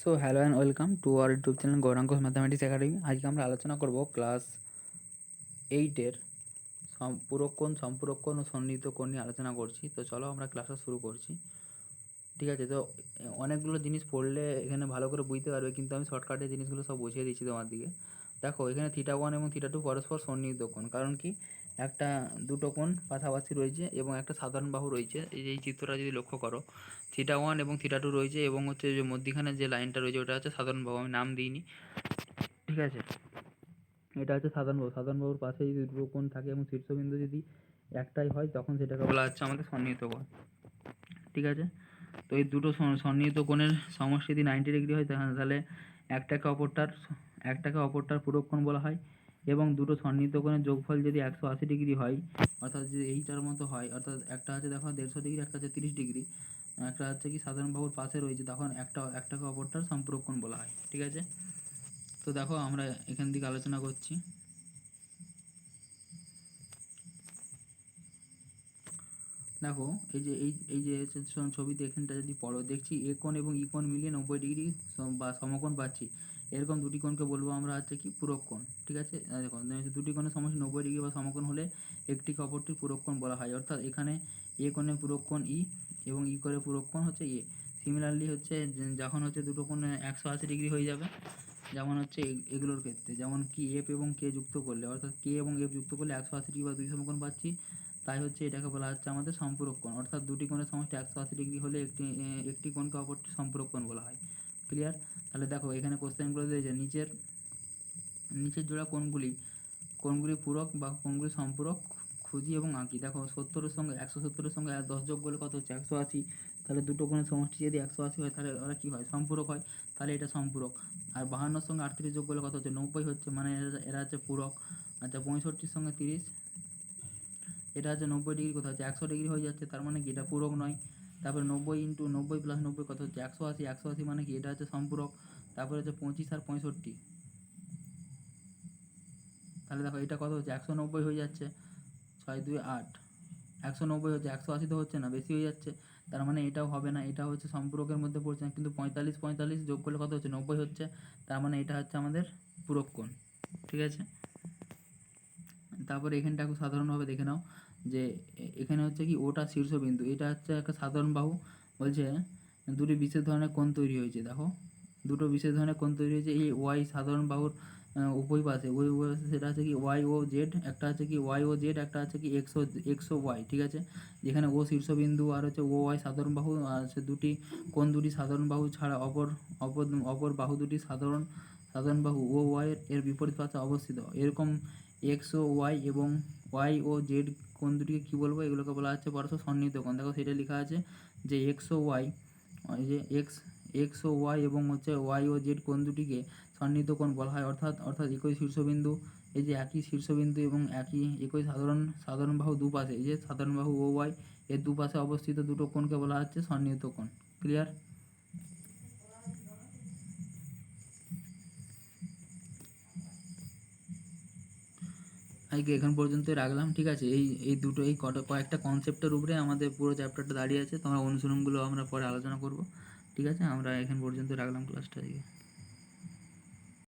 So hello and welcome to our YouTube channel Gaurang's Mathematics Academy. আজকে আমরা আলোচনা করব ক্লাস 8-এর পুরক্ষণ, সম্পূরকক্ষণ ও সন্নিহিত কোণ নিয়ে আলোচনা করছি। তো চলো আমরা ক্লাসটা শুরু করছি। ঠিক আছে, তো অনেকগুলো জিনিস পড়লে এখানে ভালো করে বুঝতে পারবে, কিন্তু আমি শর্টকাটে জিনিসগুলো সব বুঝিয়ে দিচ্ছি তোমার দিকে। দেখো, এখানে থিটা 1 এবং থিটা 2 পরস্পর সন্নিহিত কোণ। কারণ কি, দুটো কোণ পাশাপাশি রয়েছে এবং একটা সাধারণ বাহু রয়েছে। এই চিত্রটা যদি লক্ষ্য করো, থিটা 1 এবং থিটা 2 রয়েছে এবং হচ্ছে যে মধ্যিখানে যে লাইনটা রয়েছে ওটা হচ্ছে সাধারণ বাহু, আমি নাম দিইনি। ঠিক আছে, এটা হচ্ছে সাধারণ বাহু। সাধারণ বাহুর পাশে যদি দুটো কোণ থাকে এবং শীর্ষবিন্দু যদি একটাই হয়, তখন সেটাকে বলা হচ্ছে আমাদের সন্নিহিত কোণ। ঠিক আছে, তো এই দুটো সন্নিহিত কোণের সমষ্টি যদি 90 ডিগ্রি হয়, তাহলে একটাকে অপরটার পুরক্ষণ বলা হয়। এবং দুটো সন্নিহিত কোণের যোগফল যদি 180 ডিগ্রি হয়, অর্থাৎ যদি এইটার মতো হয়, অর্থাৎ একটা হচ্ছে দেখো 150 ডিগ্রি, একটা হচ্ছে 30 ডিগ্রি, একটা হচ্ছে কি সাধারণ বাহুর পাশে রয়েছে, তখন একটাকে অপরটার সম্পূরকক্ষণ বলা হয়। ঠিক আছে, তো দেখো আমরা এখান থেকে আলোচনা করছি। দেখো, এই যে ছবিতে এখানটা যদি পড়ো, দেখছি এ কোণ এবং ই কোণ মিলিয়ে 90 ডিগ্রি বা সমকোণ পাচ্ছি। এরকম দুটি কোণকে বলবো আমরা হচ্ছে কি পুরক্ষণ। ঠিক আছে, দেখো দুটি কোণের সমষ্টি 90 ডিগ্রি বা সমকোণ হলে একটিকে অপরটির পুরক্ষণ বলা হয়। অর্থাৎ এখানে এ কোণের পুরক্ষণ ই এবং ই কোণের পুরক্ষণ হচ্ছে এ। সিমিলারলি হচ্ছে যখন হচ্ছে দুটো কোণ 180 ডিগ্রি হয়ে যাবে, যেমন হচ্ছে এগুলোর ক্ষেত্রে, যেমন কি এফ এবং কে যুক্ত করলে, অর্থাৎ কে এবং এফ যুক্ত করলে 180 ডিগ্রি বা 2 সমকোণ পাচ্ছি। তাই হচ্ছে এটাকে বলা হচ্ছে আমাদের সম্পূরক কোণ। অর্থাৎ দুটি কোণের সমষ্টি 180 ডিগ্রি হলে একটি কোণকে অপরটি সম্পূরক কোণ বলা হয়। ক্লিয়ার? তাহলে দেখো এখানে কোশ্চেনগুলো দিয়েছে, নিচের জোড়া কোণগুলি পূরক বা কোণগুলি সম্পূরক খুঁজি এবং আঁকি। দেখো 70-এর সঙ্গে 170-এর সঙ্গে 10 যোগ করলে কত হচ্ছে 180। তাহলে দুটো কোণের সমষ্টি যদি 180 হয়, তাহলে ওরা কী হয়, সম্পূরক হয়। তাহলে এটা সম্পূরক। আর 52-এর সঙ্গে 38 যোগ করলে কত হচ্ছে 90 হচ্ছে, মানে এরা হচ্ছে পূরক। আচ্ছা, 65-এর সঙ্গে 30, এটা হচ্ছে 90 ডিগ্রি, কোথাও হচ্ছে 100 ডিগ্রি হয়ে যাচ্ছে, তার মানে কি এটা পূরক নয়। তারপরে 90 × 90 + 90 কত হচ্ছে 180, 180 মানে কি এটা হচ্ছে সম্পূরক। তারপরে হচ্ছে 25 আর 65, তাহলে দেখো এটা কত হচ্ছে 190 হয়ে যাচ্ছে, 6 2 8, 190 হচ্ছে, 180 তো হচ্ছে না, বেশি হয়ে যাচ্ছে। তার মানে এটাও হবে না, এটা হচ্ছে সম্পূরকের মধ্যে পড়ছে না। কিন্তু 45 যোগ করলে কত হচ্ছে 90 হচ্ছে, তার মানে এটা হচ্ছে আমাদের পূরক কোণ। ঠিক আছে, তারপরে এখানটা খুব সাধারণভাবে দেখে নাও যে এখানে হচ্ছে কি ওটা শীর্ষবিন্দু, এটা হচ্ছে একটা সাধারণ বাহু। বলছে দুটি বিশেষ ধরনের কোণ তৈরি হয়েছে। দেখো, দুটো বিশেষ ধরনের কোণ তৈরি হয়েছে এই ওয়াই সাধারণ বাহুর উভয় পাশে, সেটা হচ্ছে কি ওয়াই ও জেড, একটা হচ্ছে কি ওয়াই ও জেড, একটা হচ্ছে কি এক্স ও ওয়াই। ঠিক আছে, যেখানে ও শীর্ষবিন্দু আর হচ্ছে ও ওয়াই সাধারণ বাহু, আর সে দুটি সাধারণ বাহু ছাড়া অপর অপর অপর বাহু দুটি সাধারণ বাহু ও ওয়াই এর বিপরীত পাশে অবস্থিত। এরকম এক্স ও ওয়াই এবং ওয়াই ও জেড কোণ দুটিকে কী বলবো, এগুলোকে বলা হচ্ছে পরস্পর সন্নিহিত কোণ। দেখো সেটা লেখা আছে যে এক্স ও ওয়াই, এই যে এক্স ও ওয়াই এবং হচ্ছে ওয়াই ও জেড কোণ দুটিকে সন্নিহিত কোণ বলা হয়। অর্থাৎ একই শীর্ষবিন্দু, এই যে একই শীর্ষবিন্দু এবং একই সাধারণ বাহু দুপাশে, এই যে সাধারণ বাহু ও ওয়াই এর দুপাশে অবস্থিত দুটো কোণকে বলা হচ্ছে সন্নিহিত কোণ। ক্লিয়ার? আজকে এখান পর্যন্তই রাখলাম। ঠিক আছে, এই কয়েকটা কনসেপ্টের উপরে আমাদের পুরো চ্যাপ্টারটা দাঁড়িয়ে আছে। তোমরা অনুশীলনগুলো আমরা পরে আলোচনা করব। ঠিক আছে, আমরা এখান পর্যন্ত রাখলাম ক্লাসটা আজকে।